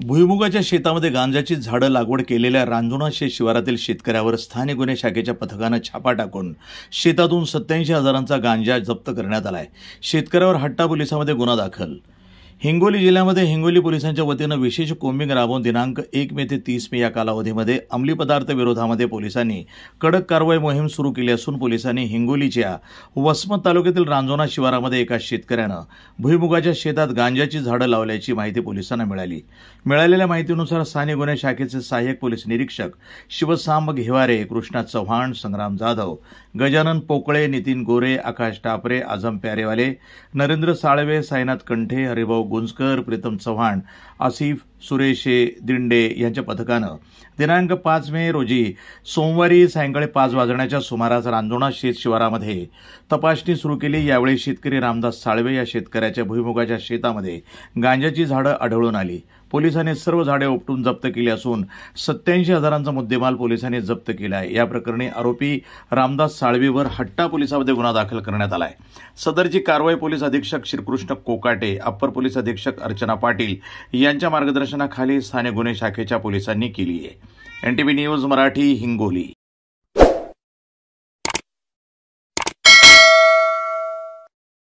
भुईमुगाच्या शेतामध्ये गांजाची झाडं लागवड केलेल्या रांजणा शेत शिवारातील शेतकऱ्यावर स्थानिक गुन्हे शाखेच्या पथकानं छापा टाकून शेतातून 87,000चा गांजा जप्त करण्यात आलाय। शेतकऱ्यावर हट्टा पोलिसांमध्ये गुन्हा दाखल। हिंगोली जिल्ह्यामध्ये हिंगोली पोलिसांच्या वतीनं विशेष कोम्बिंग राबवून दिनांक 1 मे ते 30 मे या कालावधीमध्ये अंमली पदार्थ विरोधामध्ये पोलिसांनी कडक कारवाई मोहीम सुरू केली असून पोलिसांनी हिंगोलीच्या वसमत तालुक्यातील रांजणा शिवारामध्ये एका शेतकऱ्यानं भुईमुगाच्या शेतात गांजाची झाडं लावल्याची माहिती पोलिसांना मिळाली। मिळालेल्या माहितीनुसार स्थानिक गुन्हे शाखेचे सहाय्यक पोलीस निरीक्षक शिवसांब घेवारे, कृष्णा चव्हाण, संग्राम जाधव, गजानन पोकळे, नितीन गोरे, आकाश टापरे, आझम प्यारेवाले, नरेंद्र साळवे, साईनाथ कंठे, हरिभाऊ गुंजकर, प्रीतम चव्हाण, आसिफ सुरेश दिंडे यांच्या पथकानं दिनांक 5 मे रोजी सोमवारी सायंकाळी 5 वाजण्याच्या सुमारास रांजणा शेत शिवारामध्ये तपासणी सुरू केली। यावेळी शेतकरी रामदास साळवे या शेतकऱ्याच्या भुईमुगाच्या शेतामध्ये गांजाची झाडं आढळून आली। पोलिसांनी सर्व झाडे उपटून जप्त केली असून 87,000चा मुद्देमाल पोलिसांनी जप्त केला आहे। या प्रकरणी आरोपी रामदास साळवेवर हट्टा पोलिसांमध्ये गुन्हा दाखल करण्यात आला आहे। सदरची कारवाई पोलीस अधीक्षक श्रीकृष्ण कोकाटे, अप्पर पोलीस अधीक्षक अर्चना पाटील यांच्या मार्गदर्शनाखाली स्थानिक गुन्हे शाखेच्या पोलिसांनी केली आहे। NTV news Marathi, Hingoli.